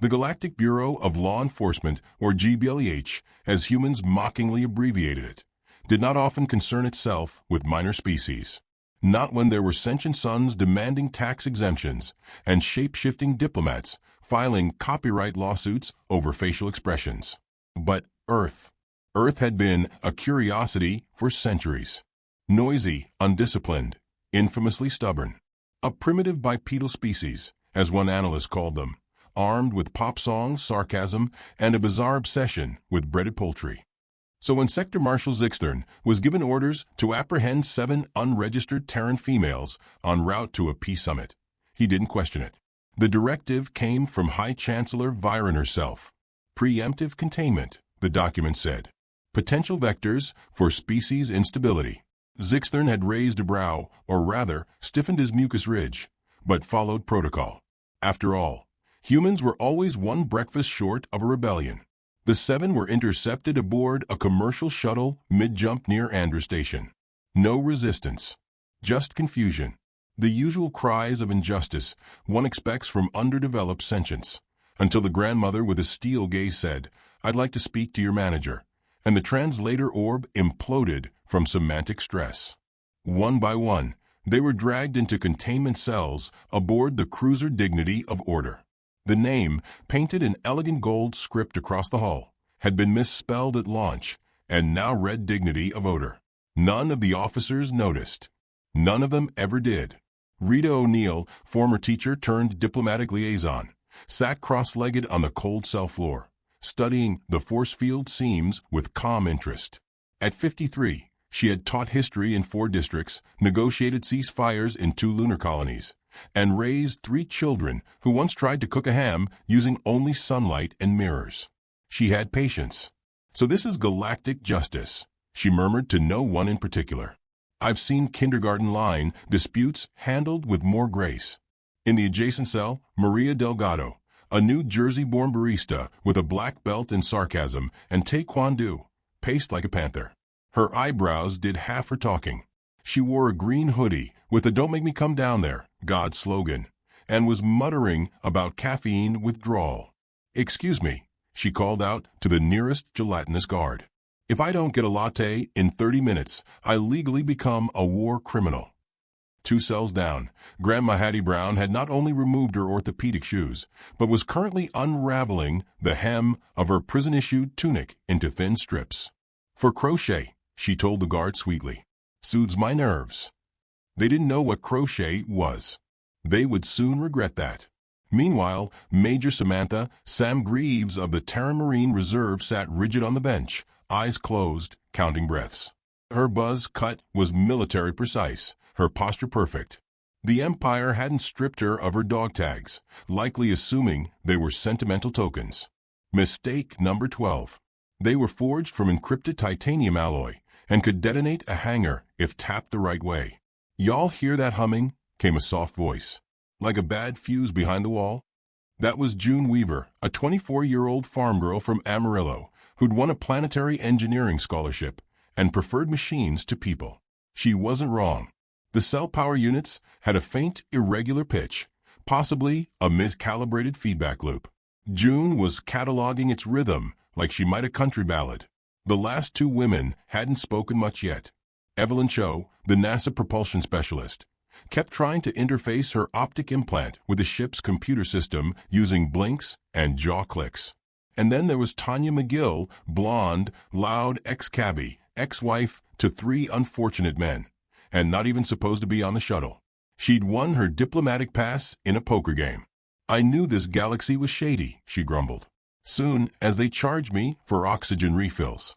The Galactic Bureau of Law Enforcement, or GBLEH, as humans mockingly abbreviated it, did not often concern itself with minor species. Not when there were sentient suns demanding tax exemptions and shape-shifting diplomats filing copyright lawsuits over facial expressions. But Earth. Earth had been a curiosity for centuries. Noisy, undisciplined, infamously stubborn. A primitive bipedal species, as one analyst called them, armed with pop songs, sarcasm, and a bizarre obsession with breaded poultry. So when Sector Marshal Zixthern was given orders to apprehend 7 unregistered Terran females en route to a peace summit, he didn't question it. The directive came from High Chancellor Viren herself. Preemptive containment, the document said. Potential vectors for species instability. Zixthern had raised a brow, or rather, stiffened his mucous ridge, but followed protocol. After all, humans were always one breakfast short of a rebellion. The 7 were intercepted aboard a commercial shuttle mid-jump near Andrew Station. No resistance, just confusion. The usual cries of injustice one expects from underdeveloped sentience, until the grandmother with a steel gaze said, "I'd like to speak to your manager," and the translator orb imploded from semantic stress. One by one, they were dragged into containment cells aboard the cruiser Dignity of Order. The name, painted in elegant gold script across the hull, had been misspelled at launch and now read Dignity of Order. None of the officers noticed. None of them ever did. Rita O'Neill, former teacher turned diplomatic liaison, sat cross-legged on the cold cell floor, studying the force field seams with calm interest. At 53, she had taught history in 4 districts, negotiated ceasefires in 2 lunar colonies, and raised 3 children who once tried to cook a ham using only sunlight and mirrors. She had patience. "So this is galactic justice," she murmured to no one in particular. "I've seen kindergarten line disputes handled with more grace." In the adjacent cell, Maria Delgado, a New Jersey-born barista with a black belt in sarcasm and taekwondo, paced like a panther. Her eyebrows did half her talking. She wore a green hoodie with a "Don't make me come down there" God slogan, and was muttering about caffeine withdrawal. "Excuse me," she called out to the nearest gelatinous guard. "If I don't get a latte in 30 minutes, I legally become a war criminal." 2 cells down, Grandma Hattie Brown had not only removed her orthopedic shoes, but was currently unraveling the hem of her prison-issued tunic into thin strips. "For crochet," she told the guard sweetly. "Soothes my nerves." They didn't know what crochet was. They would soon regret that. Meanwhile, Major Samantha Sam Greaves of the Terran Marine Reserve sat rigid on the bench, eyes closed, counting breaths. Her buzz cut was military precise, her posture perfect. The Empire hadn't stripped her of her dog tags, likely assuming they were sentimental tokens. Mistake number 12. They were forged from encrypted titanium alloy and could detonate a hangar if tapped the right way. "Y'all hear that humming?" came a soft voice. "Like a bad fuse behind the wall?" That was June Weaver, a 24-year-old farm girl from Amarillo who'd won a planetary engineering scholarship and preferred machines to people. She wasn't wrong. The cell power units had a faint, irregular pitch, possibly a miscalibrated feedback loop. June was cataloging its rhythm like she might a country ballad. The last 2 women hadn't spoken much yet. Evelyn Cho, the NASA propulsion specialist, kept trying to interface her optic implant with the ship's computer system using blinks and jaw clicks. And then there was Tanya McGill, blonde, loud ex-cabbie, ex-wife to 3 unfortunate men, and not even supposed to be on the shuttle. She'd won her diplomatic pass in a poker game. "I knew this galaxy was shady," she grumbled. "Soon as they charged me for oxygen refills."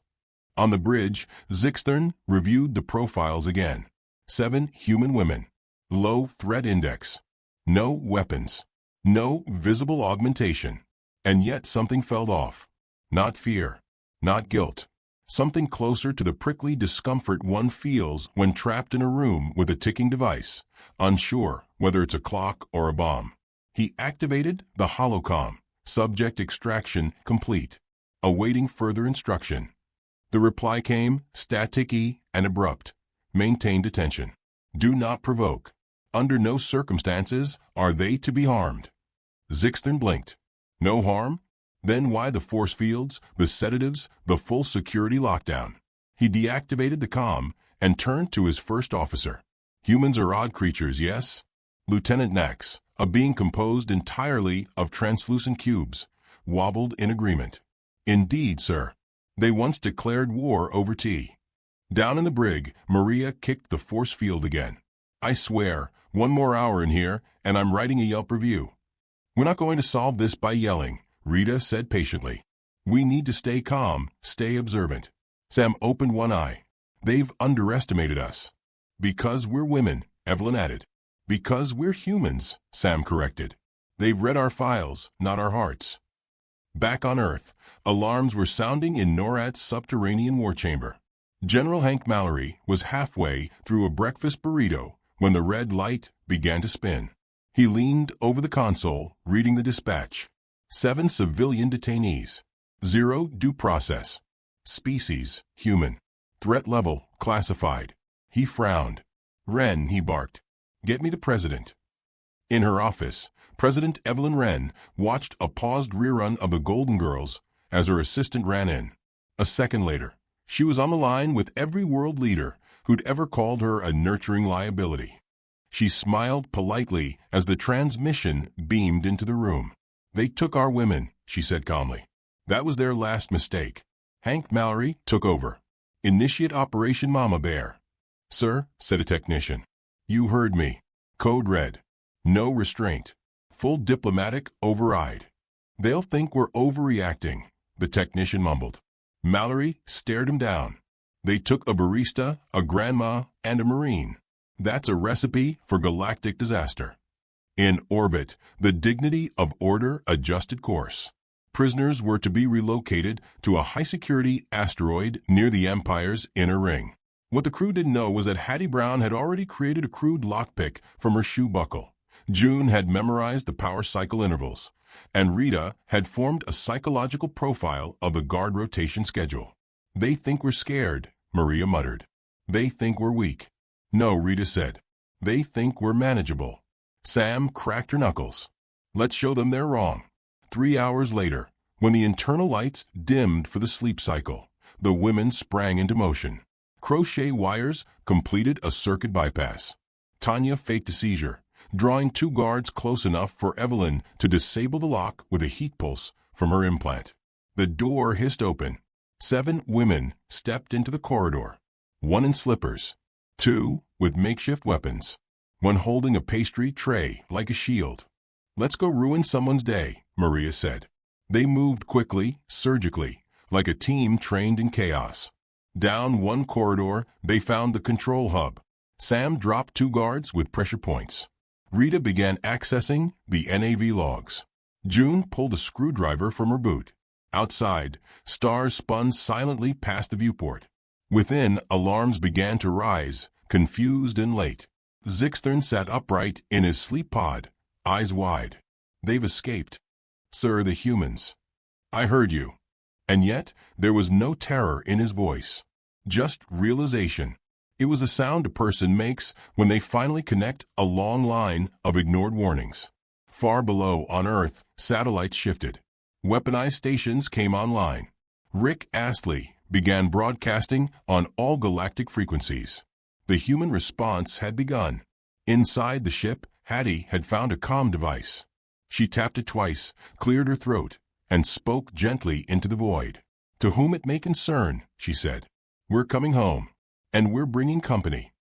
On the bridge, Zixthern reviewed the profiles again. 7 human women. Low threat index. No weapons. No visible augmentation. And yet something felt off. Not fear. Not guilt. Something closer to the prickly discomfort one feels when trapped in a room with a ticking device, unsure whether it's a clock or a bomb. He activated the holocom. Subject extraction complete. Awaiting further instruction. The reply came, static-y and abrupt. Maintain detention. Do not provoke. Under no circumstances are they to be harmed. Zixthern blinked. No harm? Then why the force fields, the sedatives, the full security lockdown? He deactivated the comm and turned to his first officer. Humans are odd creatures, yes? Lieutenant Nax, a being composed entirely of translucent cubes, wobbled in agreement. Indeed, sir. They once declared war over tea. Down in the brig, Maria kicked the force field again. I swear, one more hour in here, and I'm writing a Yelp review. We're not going to solve this by yelling, Rita said patiently. We need to stay calm, stay observant. Sam opened one eye. They've underestimated us. Because we're women, Evelyn added. Because we're humans, Sam corrected. They've read our files, not our hearts. Back on Earth, alarms were sounding in NORAD's subterranean war chamber. General Hank Mallory was halfway through a breakfast burrito when the red light began to spin. He leaned over the console, reading the dispatch. 7 civilian detainees. 0 due process. Species, human. Threat level, classified. He frowned. Wren, he barked. Get me the president. In her office, President Evelyn Wren watched a paused rerun of The Golden Girls as her assistant ran in. A second later, she was on the line with every world leader who'd ever called her a nurturing liability. She smiled politely as the transmission beamed into the room. They took our women, she said calmly. That was their last mistake. Hank Mallory took over. Initiate Operation Mama Bear. Sir, said a technician. You heard me. Code red. No restraint. Full diplomatic override. They'll think we're overreacting, the technician mumbled. Mallory stared him down. They took a barista, a grandma, and a Marine. That's a recipe for galactic disaster. In orbit, the dignity of order adjusted course. Prisoners were to be relocated to a high-security asteroid near the Empire's inner ring. What the crew didn't know was that Hattie Brown had already created a crude lockpick from her shoe buckle. June had memorized the power cycle intervals, and Rita had formed a psychological profile of the guard rotation schedule. They think we're scared, Maria muttered. They think we're weak. No, Rita said. They think we're manageable. Sam cracked her knuckles. Let's show them they're wrong. 3 hours later, when the internal lights dimmed for the sleep cycle, the women sprang into motion. Crochet wires completed a circuit bypass. Tanya faked a seizure, drawing 2 guards close enough for Evelyn to disable the lock with a heat pulse from her implant. The door hissed open. 7 women stepped into the corridor. 1 in slippers, 2 with makeshift weapons, 1 holding a pastry tray like a shield. Let's go ruin someone's day, Maria said. They moved quickly, surgically, like a team trained in chaos. Down one corridor, they found the control hub. Sam dropped 2 guards with pressure points. Rita began accessing the NAV logs. June pulled a screwdriver from her boot. Outside, stars spun silently past the viewport. Within, alarms began to rise, confused and late. Zixthern sat upright in his sleep pod, eyes wide. They've escaped. Sir, the humans. I heard you. And yet, there was no terror in his voice. Just realization. It was the sound a person makes when they finally connect a long line of ignored warnings. Far below, on Earth, satellites shifted. Weaponized stations came online. Rick Astley began broadcasting on all galactic frequencies. The human response had begun. Inside the ship, Hattie had found a comm device. She tapped it twice, cleared her throat, and spoke gently into the void. To whom it may concern, she said. We're coming home, and we're bringing company.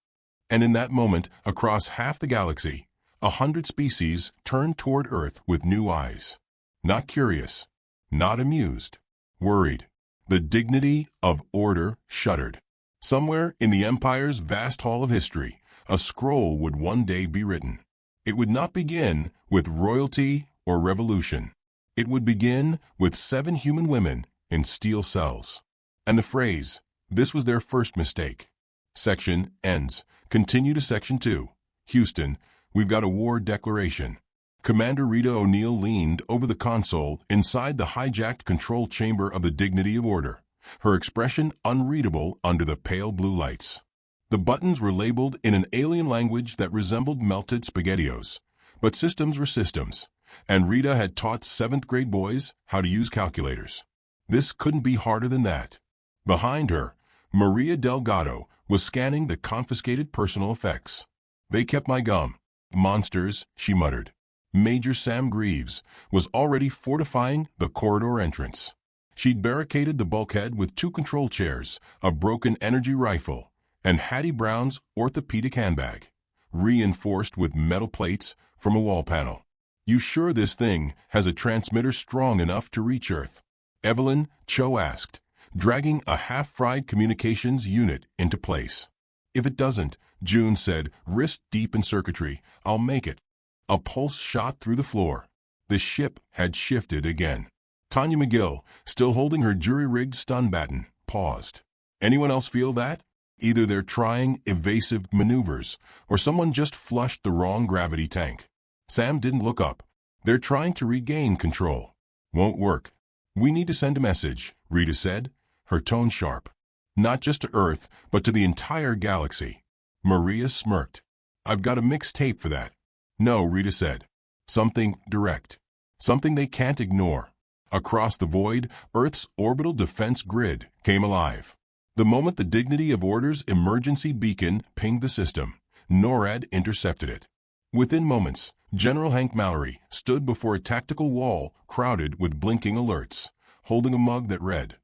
And in that moment, across half the galaxy, 100 species turned toward Earth with new eyes. Not curious, not amused, worried. The dignity of order shuddered. Somewhere in the Empire's vast hall of history, a scroll would one day be written. It would not begin with royalty or revolution. It would begin with 7 human women in steel cells. And the phrase, this was their first mistake. Section ends. Continue to Section 2. Houston, we've got a war declaration. Commander Rita O'Neill leaned over the console inside the hijacked control chamber of the Dignity of Order, her expression unreadable under the pale blue lights. The buttons were labeled in an alien language that resembled melted SpaghettiOs. But systems were systems, and Rita had taught 7th grade boys how to use calculators. This couldn't be harder than that. Behind her, Maria Delgado was scanning the confiscated personal effects. They kept my gum. Monsters, she muttered. Major Sam Greaves was already fortifying the corridor entrance. She'd barricaded the bulkhead with 2 control chairs, a broken energy rifle, and Hattie Brown's orthopedic handbag, reinforced with metal plates from a wall panel. You sure this thing has a transmitter strong enough to reach Earth? Evelyn Cho asked, dragging a half-fried communications unit into place. If it doesn't, June said, wrist deep in circuitry, I'll make it. A pulse shot through the floor. The ship had shifted again. Tanya McGill, still holding her jury-rigged stun baton, paused. Anyone else feel that? Either they're trying evasive maneuvers, or someone just flushed the wrong gravity tank. Sam didn't look up. They're trying to regain control. Won't work. We need to send a message, Rita said, her tone sharp. Not just to Earth, but to the entire galaxy. Maria smirked. I've got a mixed tape for that. No, Rita said. Something direct. Something they can't ignore. Across the void, Earth's orbital defense grid came alive. The moment the Dignity of Order's emergency beacon pinged the system, NORAD intercepted it. Within moments, General Hank Mallory stood before a tactical wall crowded with blinking alerts, holding a mug that read,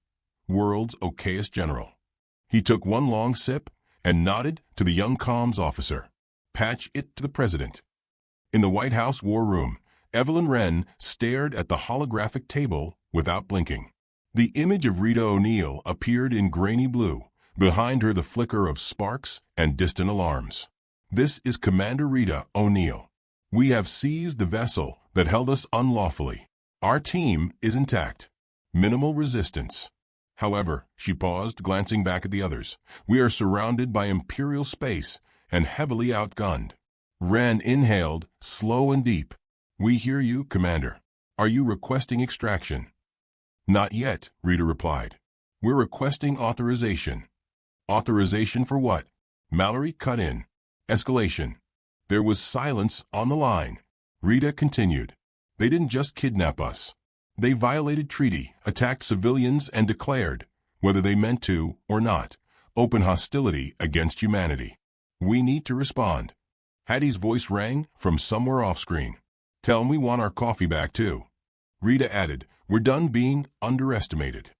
World's Okayest General. He took one long sip and nodded to the young comms officer. Patch it to the president. In the White House war room, Evelyn Wren stared at the holographic table without blinking. The image of Rita O'Neill appeared in grainy blue, behind her the flicker of sparks and distant alarms. This is Commander Rita O'Neill. We have seized the vessel that held us unlawfully. Our team is intact. Minimal resistance. However, she paused, glancing back at the others. We are surrounded by Imperial space and heavily outgunned. Wren inhaled, slow and deep. We hear you, Commander. Are you requesting extraction? Not yet, Rita replied. We're requesting authorization. Authorization for what? Mallory cut in. Escalation. There was silence on the line. Rita continued. They didn't just kidnap us. They violated treaty, attacked civilians, and declared, whether they meant to or not, open hostility against humanity. We need to respond. Hattie's voice rang from somewhere off-screen. Tell them we want our coffee back, too. Rita added, we're done being underestimated.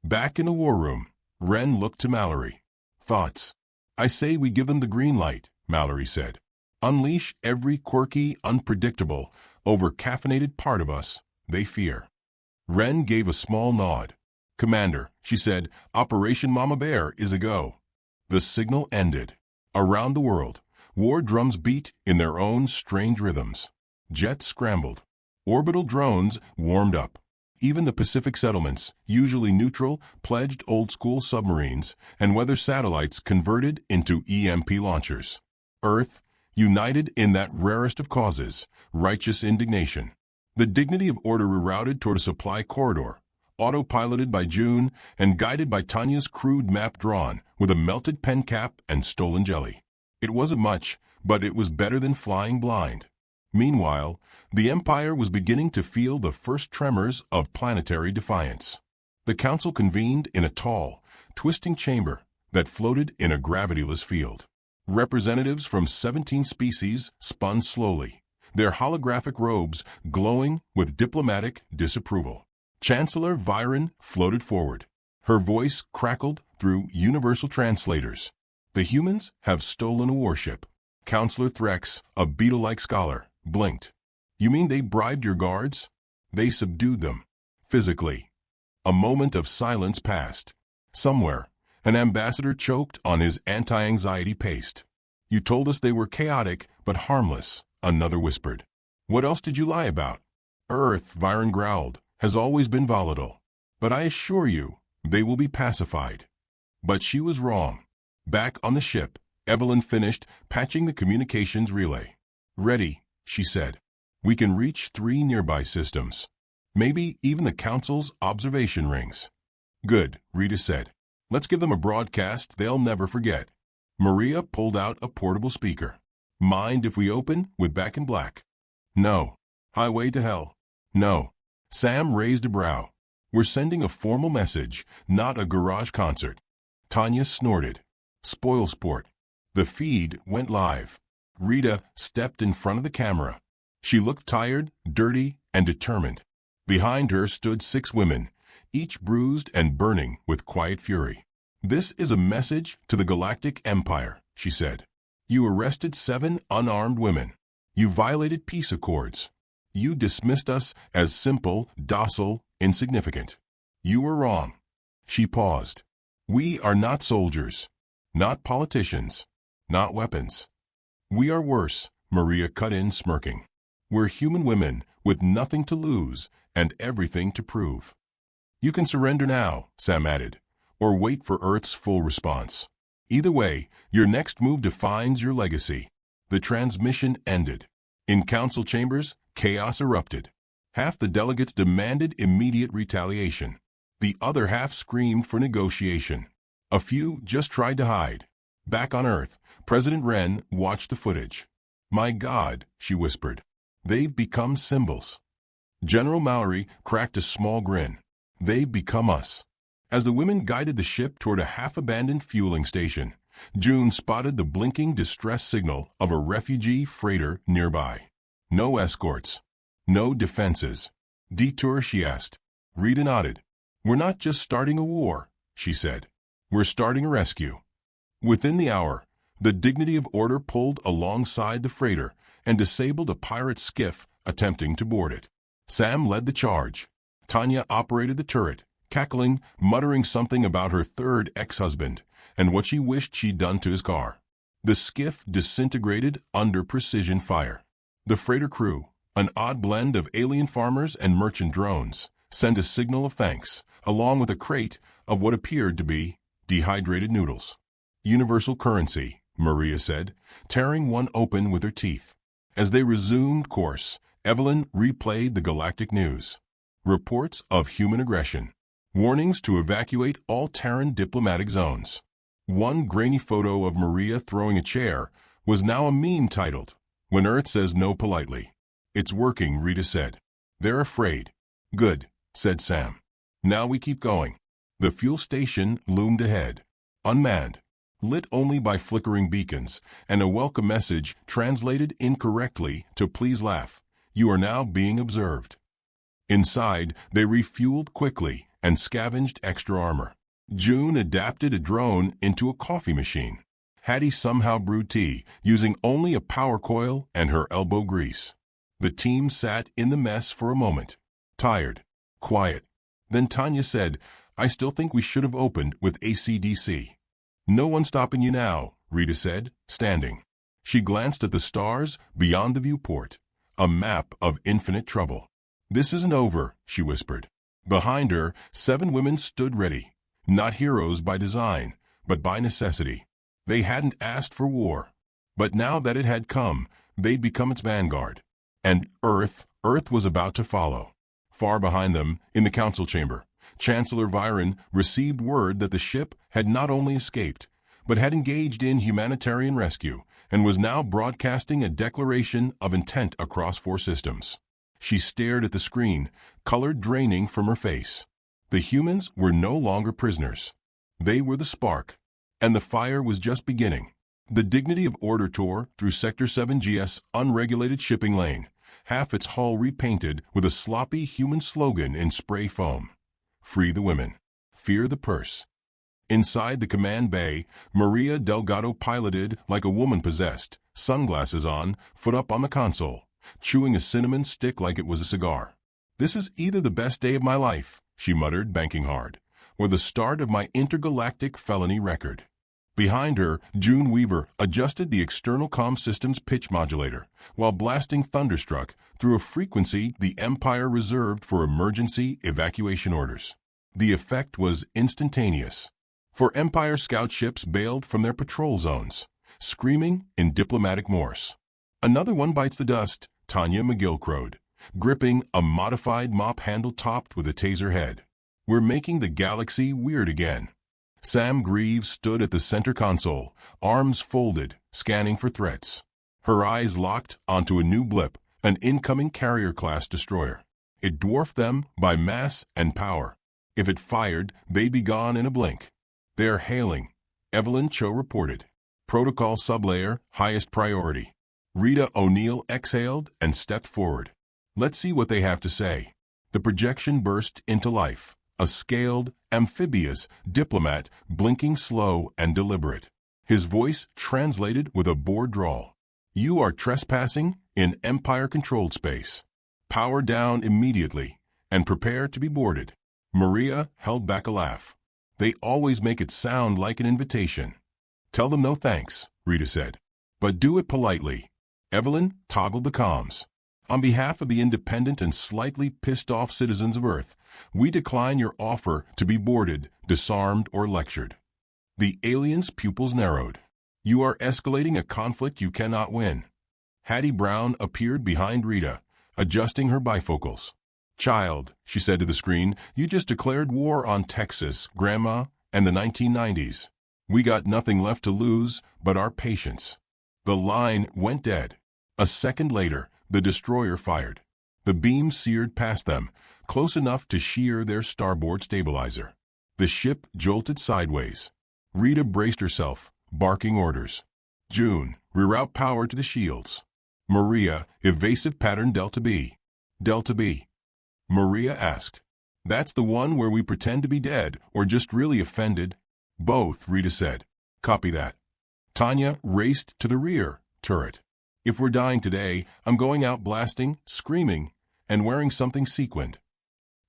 Back in the war room, Wren looked to Mallory. Thoughts? I say we give them the green light, Mallory said. Unleash every quirky, unpredictable, over-caffeinated part of us they fear. Wren gave a small nod. Commander, she said, Operation Mama Bear is a go. The signal ended. Around the world, war drums beat in their own strange rhythms. Jets scrambled. Orbital drones warmed up. Even the Pacific settlements, usually neutral, pledged old-school submarines, and weather satellites converted into EMP launchers. Earth, united in that rarest of causes, righteous indignation. The Dignity of Order rerouted toward a supply corridor, autopiloted by June and guided by Tanya's crude map drawn with a melted pen cap and stolen jelly. It wasn't much, but it was better than flying blind. Meanwhile, the Empire was beginning to feel the first tremors of planetary defiance. The Council convened in a tall, twisting chamber that floated in a gravityless field. Representatives from 17 species spun slowly, their holographic robes glowing with diplomatic disapproval. Chancellor Viren floated forward. Her voice crackled through universal translators. The humans have stolen a warship. Counselor Threx, a beetle-like scholar, blinked. You mean they bribed your guards? They subdued them. Physically. A moment of silence passed. Somewhere, an ambassador choked on his anti-anxiety paste. You told us they were chaotic but harmless, another whispered. What else did you lie about? Earth, Viren growled, has always been volatile. But I assure you, they will be pacified. But she was wrong. Back on the ship, Evelyn finished patching the communications relay. Ready, she said. We can reach 3 nearby systems. Maybe even the Council's observation rings. Good, Rita said. Let's give them a broadcast they'll never forget. Maria pulled out a portable speaker. Mind if we open with Back in Black? No. Highway to hell. No. Sam raised a brow. We're sending a formal message, not a garage concert. Tanya snorted. Spoil sport. The feed went live. Rita stepped in front of the camera. She looked tired, dirty, and determined. Behind her stood 6 women, each bruised and burning with quiet fury. This is a message to the Galactic Empire, she said. You arrested 7 unarmed women. You violated peace accords. You dismissed us as simple, docile, insignificant. You were wrong. She paused. We are not soldiers, not politicians, not weapons. We are worse, Maria cut in, smirking. We're human women with nothing to lose and everything to prove. You can surrender now, Sam added, or wait for Earth's full response. Either way, your next move defines your legacy. The transmission ended. In council chambers, chaos erupted. Half the delegates demanded immediate retaliation. The other half screamed for negotiation. A few just tried to hide. Back on Earth, President Wren watched the footage. My God, she whispered. They've become symbols. General Mallory cracked a small grin. They've become us. As the women guided the ship toward a half-abandoned fueling station, June spotted the blinking distress signal of a refugee freighter nearby. No escorts. No defenses. Detour, she asked. Rita nodded. We're not just starting a war, she said. We're starting a rescue. Within the hour, the Dignity of Order pulled alongside the freighter and disabled a pirate skiff attempting to board it. Sam led the charge. Tanya operated the turret, cackling, muttering something about her third ex-husband and what she wished she'd done to his car. The skiff disintegrated under precision fire. The freighter crew, an odd blend of alien farmers and merchant drones, sent a signal of thanks, along with a crate of what appeared to be dehydrated noodles. Universal currency, Maria said, tearing one open with her teeth. As they resumed course, Evelyn replayed the galactic news. Reports of human aggression. Warnings to evacuate all Terran diplomatic zones. One grainy photo of Maria throwing a chair was now a meme titled, When Earth Says No Politely. It's working, Rita said. They're afraid. Good, said Sam. Now we keep going. The fuel station loomed ahead. Unmanned. Lit only by flickering beacons, and a welcome message translated incorrectly to please laugh. You are now being observed. Inside, they refueled quickly and scavenged extra armor. June adapted a drone into a coffee machine. Hattie somehow brewed tea, using only a power coil and her elbow grease. The team sat in the mess for a moment. Tired. Quiet. Then Tanya said, I still think we should have opened with AC/DC. No one's stopping you now, Rita said, standing. She glanced at the stars beyond the viewport, a map of infinite trouble. This isn't over, she whispered. Behind her, 7 women stood ready, not heroes by design, but by necessity. They hadn't asked for war, but now that it had come, they'd become its vanguard. And Earth was about to follow. Far behind them, in the council chamber, Chancellor Viren received word that the ship had not only escaped, but had engaged in humanitarian rescue and was now broadcasting a declaration of intent across 4 systems. She stared at the screen, color draining from her face. The humans were no longer prisoners. They were the spark, and the fire was just beginning. The Dignity of Order tore through Sector 7G's unregulated shipping lane, half its hull repainted with a sloppy human slogan in spray foam. Free the women. Fear the purse. Inside the command bay, Maria Delgado piloted like a woman possessed, sunglasses on, foot up on the console, chewing a cinnamon stick like it was a cigar. This is either the best day of my life, she muttered, banking hard, or the start of my intergalactic felony record. Behind her, June Weaver adjusted the external comm system's pitch modulator, while blasting Thunderstruck through a frequency the Empire reserved for emergency evacuation orders. The effect was instantaneous. 4 Empire scout ships bailed from their patrol zones, screaming in diplomatic Morse. Another one bites the dust, Tanya McGill crowed, gripping a modified mop handle topped with a taser head. We're making the galaxy weird again. Sam Greaves stood at the center console, arms folded, scanning for threats. Her eyes locked onto a new blip, an incoming carrier-class destroyer. It dwarfed them by mass and power. If it fired, they'd be gone in a blink. "They're hailing," Evelyn Cho reported. "Protocol sublayer, highest priority." Rita O'Neill exhaled and stepped forward. "Let's see what they have to say." The projection burst into life. A scaled, amphibious diplomat, blinking slow and deliberate. His voice translated with a bored drawl. "You are trespassing in Empire-controlled space. Power down immediately, and prepare to be boarded." Maria held back a laugh. "They always make it sound like an invitation." "Tell them no thanks," Rita said. "But do it politely." Evelyn toggled the comms. "On behalf of the independent and slightly pissed-off citizens of Earth, we decline your offer to be boarded, disarmed, or lectured." The alien's pupils narrowed. "You are escalating a conflict you cannot win." Hattie Brown appeared behind Rita, adjusting her bifocals. "Child," she said to the screen, "you just declared war on Texas, Grandma, and the 1990s. We got nothing left to lose but our patience." The line went dead. A second later, the destroyer fired. The beam seared past them, close enough to shear their starboard stabilizer. The ship jolted sideways. Rita braced herself, barking orders. "June, reroute power to the shields." "Maria, evasive pattern Delta B." "Delta B?" Maria asked. "That's the one where we pretend to be dead or just really offended?" "Both," Rita said. "Copy that." Tanya raced to the rear turret. "If we're dying today, I'm going out blasting, screaming, and wearing something sequined."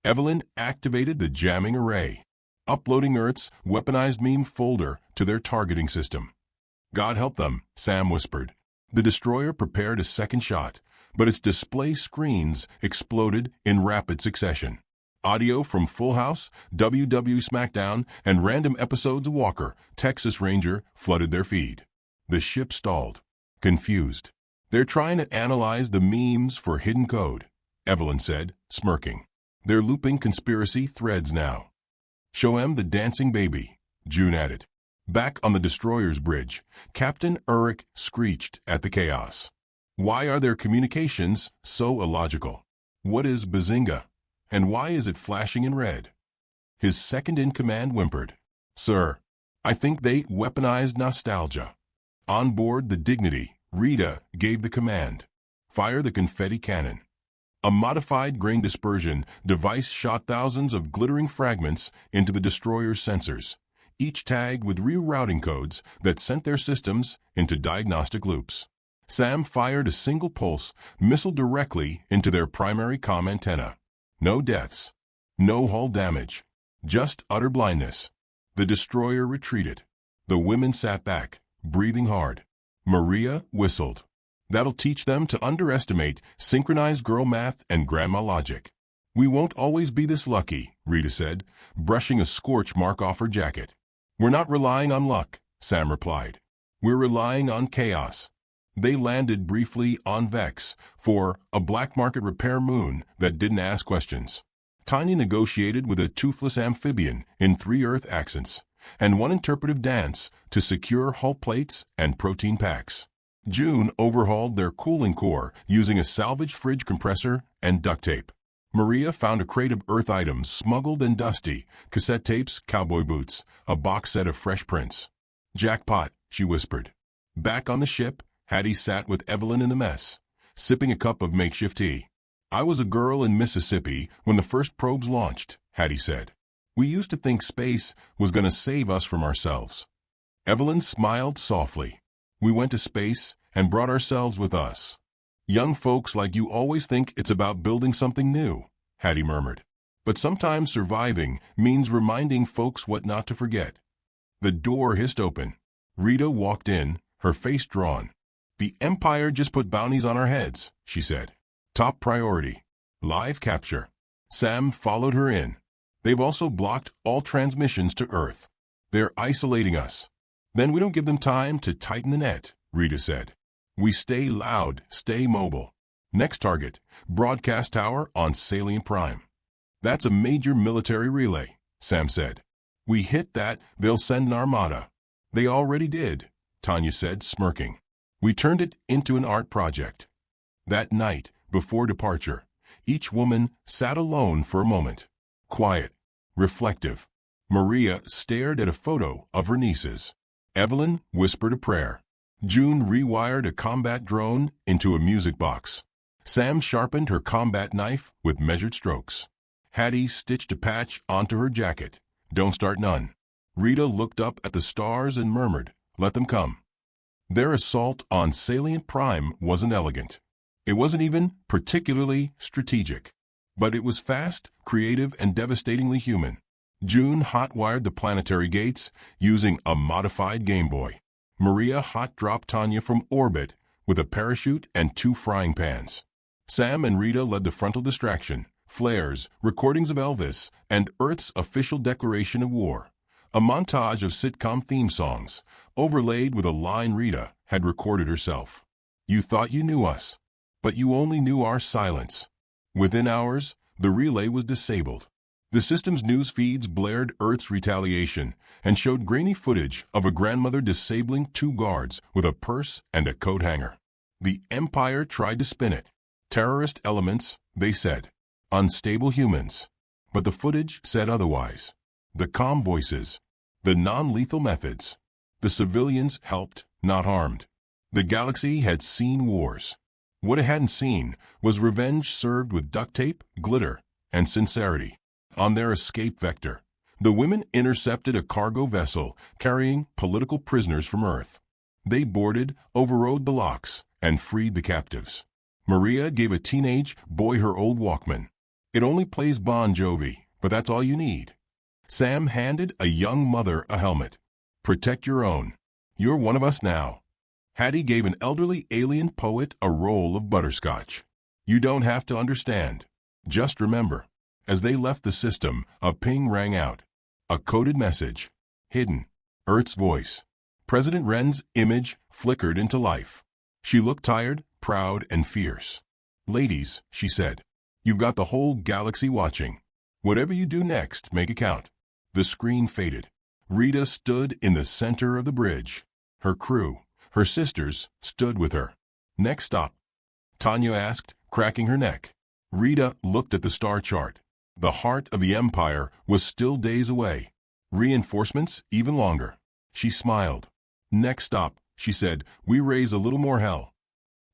Evelyn activated the jamming array, uploading Earth's weaponized meme folder to their targeting system. "God help them," Sam whispered. The destroyer prepared a second shot, but its display screens exploded in rapid succession. Audio from Full House, WW SmackDown, and random episodes of Walker, Texas Ranger flooded their feed. The ship stalled, confused. "They're trying to analyze the memes for hidden code," Evelyn said, smirking. "They're looping conspiracy threads now." "Show 'em the dancing baby," June added. Back on the destroyer's bridge, Captain Urich screeched at the chaos. "Why are their communications so illogical? What is Bazinga? And why is it flashing in red?" His second-in-command whimpered. "Sir, I think they weaponized nostalgia." On board the Dignity, Rita gave the command. "Fire the confetti cannon." A modified grain dispersion device shot thousands of glittering fragments into the destroyer's sensors, each tagged with rerouting codes that sent their systems into diagnostic loops. Sam fired a single pulse missile directly into their primary comm antenna. No deaths. No hull damage. Just utter blindness. The destroyer retreated. The women sat back, breathing hard. Maria whistled. "That'll teach them to underestimate synchronized girl math and grandma logic." "We won't always be this lucky," Rita said, brushing a scorch mark off her jacket. "We're not relying on luck," Sam replied. "We're relying on chaos." They landed briefly on Vex for a black market repair moon that didn't ask questions. Tanya negotiated with a toothless amphibian in 3 Earth accents, and one interpretive dance to secure hull plates and protein packs. June overhauled their cooling core using a salvaged fridge compressor and duct tape. Maria found a crate of Earth items smuggled and dusty, cassette tapes, cowboy boots, a box set of fresh prints. "Jackpot," she whispered. Back on the ship, Hattie sat with Evelyn in the mess, sipping a cup of makeshift tea. "I was a girl in Mississippi when the first probes launched," Hattie said. "We used to think space was going to save us from ourselves." Evelyn smiled softly. "We went to space and brought ourselves with us." "Young folks like you always think it's about building something new," Hattie murmured. "But sometimes surviving means reminding folks what not to forget." The door hissed open. Rita walked in, her face drawn. "The Empire just put bounties on our heads," she said. "Top priority. Live capture." Sam followed her in. "They've also blocked all transmissions to Earth. They're isolating us." "Then we don't give them time to tighten the net," Rita said. "We stay loud, stay mobile. Next target, broadcast tower on Salient Prime." "That's a major military relay," Sam said. "We hit that, they'll send an armada." "They already did," Tanya said, smirking. "We turned it into an art project." That night, before departure, each woman sat alone for a moment. Quiet, reflective. Maria stared at a photo of her nieces. Evelyn whispered a prayer. June rewired a combat drone into a music box. Sam sharpened her combat knife with measured strokes. Hattie stitched a patch onto her jacket. Don't start none. Rita looked up at the stars and murmured, let them come. Their assault on Salient Prime wasn't elegant. It wasn't even particularly strategic. But it was fast, creative, and devastatingly human. June hot-wired the planetary gates using a modified Game Boy. Maria hot-dropped Tanya from orbit with a parachute and 2 frying pans. Sam and Rita led the frontal distraction, flares, recordings of Elvis, and Earth's official declaration of war. A montage of sitcom theme songs, overlaid with a line Rita had recorded herself. You thought you knew us, but you only knew our silence. Within hours, the relay was disabled. The system's news feeds blared Earth's retaliation and showed grainy footage of a grandmother disabling 2 guards with a purse and a coat hanger. The Empire tried to spin it. Terrorist elements, they said. Unstable humans. But the footage said otherwise. The calm voices. The non-lethal methods. The civilians helped, not harmed. The galaxy had seen wars. What it hadn't seen was revenge served with duct tape, glitter, and sincerity. On their escape vector, the women intercepted a cargo vessel carrying political prisoners from Earth. They boarded, overrode the locks, and freed the captives. Maria gave a teenage boy her old Walkman. It only plays Bon Jovi, but that's all you need. Sam handed a young mother a helmet. Protect your own. You're one of us now. Hattie gave an elderly alien poet a roll of butterscotch. You don't have to understand. Just remember. As they left the system, a ping rang out. A coded message. Hidden. Earth's voice. President Wren's image flickered into life. She looked tired, proud, and fierce. Ladies, she said, you've got the whole galaxy watching. Whatever you do next, make it count. The screen faded. Rita stood in the center of the bridge. Her crew, her sisters, stood with her. Next stop? Tanya asked, cracking her neck. Rita looked at the star chart. The heart of the Empire was still days away. Reinforcements even longer. She smiled. Next stop, she said, we raise a little more hell.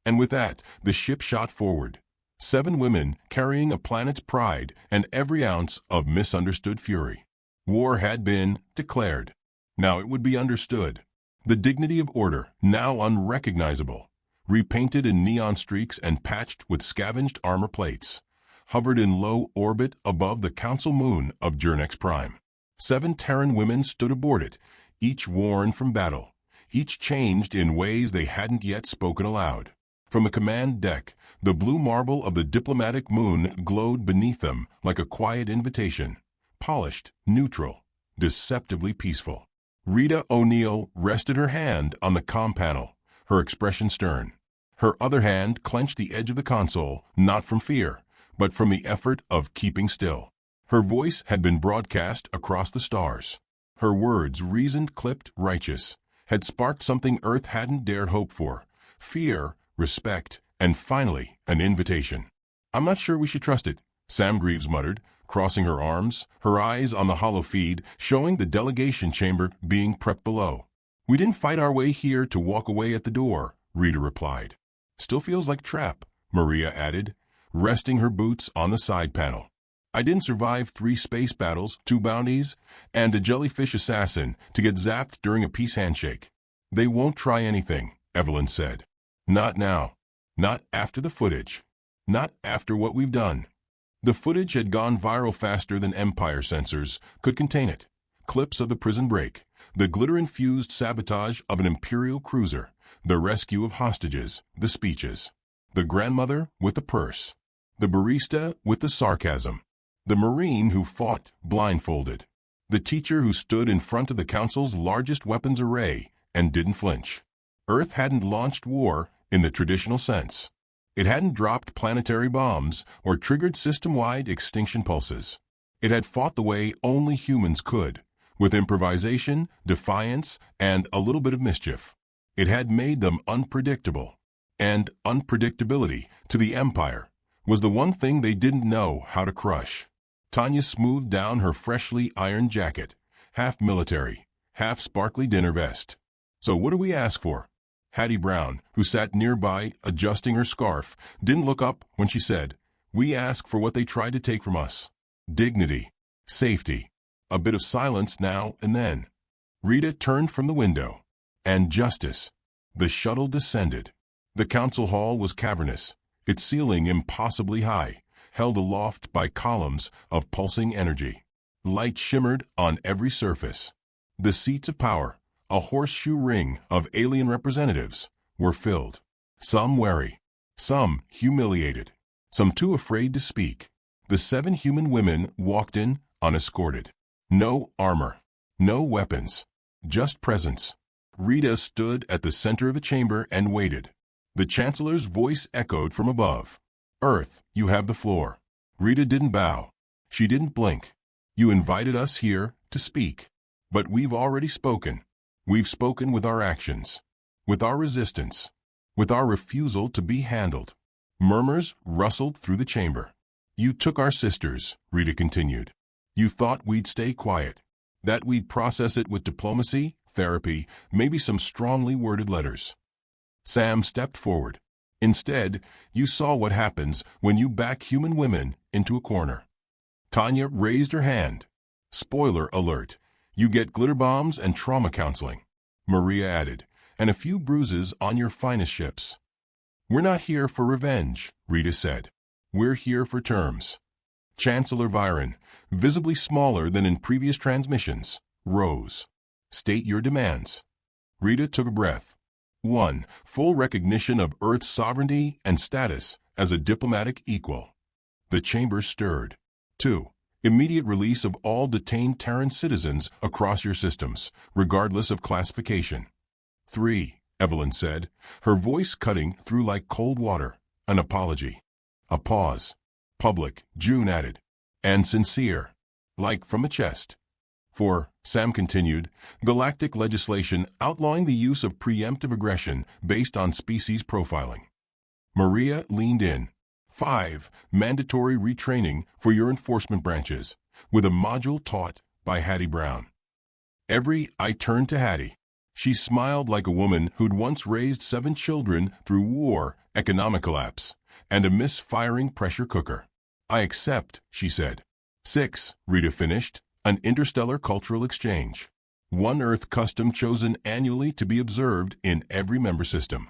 And with that, the ship shot forward. 7 women carrying a planet's pride and every ounce of misunderstood fury. War had been declared. Now it would be understood. The dignity of order, now unrecognizable, repainted in neon streaks and patched with scavenged armor plates, hovered in low orbit above the council moon of Jurnex Prime. 7 Terran women stood aboard it, each worn from battle, each changed in ways they hadn't yet spoken aloud. From the command deck, the blue marble of the diplomatic moon glowed beneath them like a quiet invitation, polished, neutral, deceptively peaceful. Rita O'Neill rested her hand on the comm panel, her expression stern. Her other hand clenched the edge of the console, not from fear, but from the effort of keeping still. Her voice had been broadcast across the stars. Her words, reasoned, clipped, righteous, had sparked something Earth hadn't dared hope for. Fear, respect, and finally, an invitation. I'm not sure we should trust it, Sam Greaves muttered, crossing her arms, her eyes on the hollow feed, showing the delegation chamber being prepped below. We didn't fight our way here to walk away at the door, Rita replied. Still feels like trap, Maria added, resting her boots on the side panel. I didn't survive 3 space battles, 2 bounties, and a jellyfish assassin to get zapped during a peace handshake. They won't try anything, Evelyn said. Not now. Not after the footage. Not after what we've done. The footage had gone viral faster than Empire sensors could contain it. Clips of the prison break, the glitter-infused sabotage of an Imperial cruiser, the rescue of hostages, the speeches. The grandmother with the purse. The barista with the sarcasm. The Marine who fought blindfolded. The teacher who stood in front of the Council's largest weapons array and didn't flinch. Earth hadn't launched war in the traditional sense. It hadn't dropped planetary bombs or triggered system-wide extinction pulses. It had fought the way only humans could, with improvisation, defiance, and a little bit of mischief. It had made them unpredictable. and unpredictability to the Empire was the one thing they didn't know how to crush. Tanya smoothed down her freshly ironed jacket, half military, half sparkly dinner vest. "So what do we ask for?" Hattie Brown, who sat nearby adjusting her scarf, didn't look up when she said, "We ask for what they tried to take from us. Dignity, safety, a bit of silence now and then." Rita turned from the window. "And justice." The shuttle descended. The council hall was cavernous, its ceiling impossibly high, held aloft by columns of pulsing energy. Light shimmered on every surface. The seats of power, a horseshoe ring of alien representatives, were filled. Some wary, some humiliated, some too afraid to speak. The 7 human women walked in unescorted. No armor, no weapons, just presence. Rita stood at the center of the chamber and waited. The Chancellor's voice echoed from above. "Earth, you have the floor." Rita didn't bow. She didn't blink. "You invited us here to speak. But we've already spoken. We've spoken with our actions, with our resistance, with our refusal to be handled." Murmurs rustled through the chamber. "You took our sisters," Rita continued. "You thought we'd stay quiet, that we'd process it with diplomacy, therapy, maybe some strongly worded letters." Sam stepped forward. "Instead, you saw what happens when you back human women into a corner." Tanya raised her hand. "Spoiler alert. You get glitter bombs and trauma counseling," Maria added, "and a few bruises on your finest ships." "We're not here for revenge," Rita said. "We're here for terms." Chancellor Viren, visibly smaller than in previous transmissions, rose. "State your demands." Rita took a breath. 1. Full recognition of Earth's sovereignty and status as a diplomatic equal. The chamber stirred. 2. Immediate release of all detained Terran citizens across your systems, regardless of classification. 3. Evelyn said, her voice cutting through like cold water. An apology. A pause. Public, June added. And sincere. Like from the chest. 4. Sam continued, galactic legislation outlawing the use of preemptive aggression based on species profiling. Maria leaned in. 5. Mandatory retraining for your enforcement branches, with a module taught by Hattie Brown. I turned to Hattie. She smiled like a woman who'd once raised 7 children through war, economic collapse, and a misfiring pressure cooker. "I accept," she said. 6. Rita finished. An interstellar cultural exchange. One Earth custom chosen annually to be observed in every member system.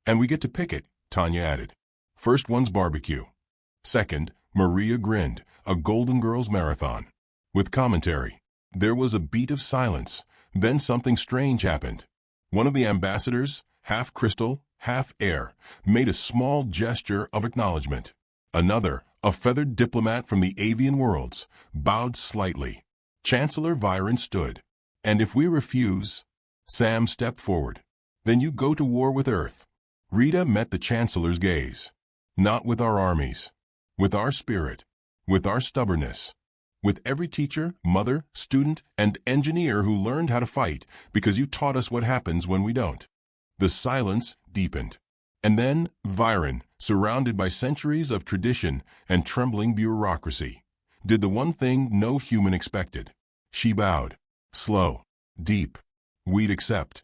"And we get to pick it," Tanya added. "First one's barbecue. Second," Maria grinned, "a Golden Girls marathon." With commentary. There was a beat of silence. Then something strange happened. One of the ambassadors, half crystal, half air, made a small gesture of acknowledgement. Another, a feathered diplomat from the avian worlds, bowed slightly. Chancellor Viren stood. "And if we refuse," Sam stepped forward, "then you go to war with Earth." Rita met the Chancellor's gaze. "Not with our armies. With our spirit. With our stubbornness. With every teacher, mother, student, and engineer who learned how to fight because you taught us what happens when we don't." The silence deepened. And then Viren, surrounded by centuries of tradition and trembling bureaucracy, did the one thing no human expected. She bowed. Slow. Deep. "We'd accept."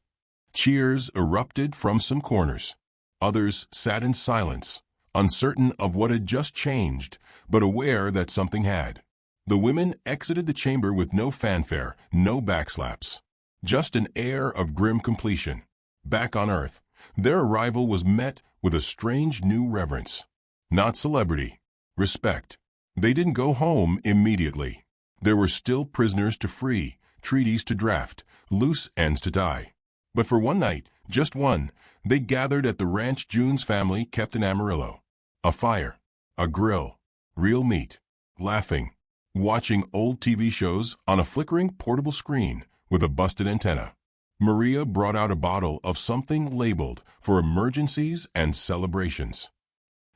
Cheers erupted from some corners. Others sat in silence, uncertain of what had just changed, but aware that something had. The women exited the chamber with no fanfare, no backslaps. Just an air of grim completion. Back on Earth, their arrival was met with a strange new reverence. Not celebrity. Respect. They didn't go home immediately. There were still prisoners to free, treaties to draft, loose ends to tie. But for one night, just one, they gathered at the ranch June's family kept in Amarillo. A fire. A grill. Real meat. Laughing. Watching old TV shows on a flickering portable screen with a busted antenna. Maria brought out a bottle of something labeled for emergencies and celebrations.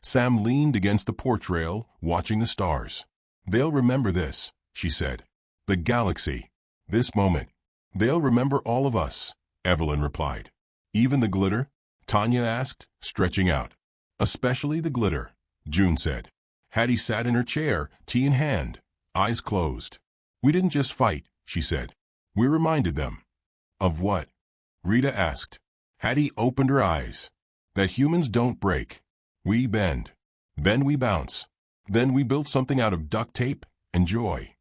Sam leaned against the porch rail, watching the stars. "They'll remember this," she said. "The galaxy. This moment. They'll remember all of us," Evelyn replied. "Even the glitter?" Tanya asked, stretching out. Especially the glitter, June said. Hattie sat in her chair, tea in hand, eyes closed. We didn't just fight, she said. We reminded them. Of what? Rita asked. Hattie opened her eyes. That humans don't break. We bend. Then we bounce. Then we built something out of duct tape and joy.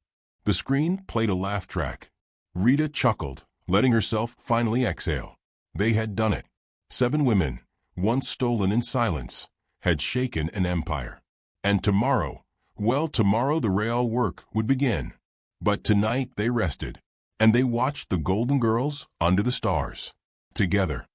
The screen played a laugh track. Rita chuckled, letting herself finally exhale. They had done it. 7 women, once stolen in silence, had shaken an empire. And tomorrow, well, tomorrow the real work would begin. But tonight they rested, and they watched the Golden Girls under the stars. Together.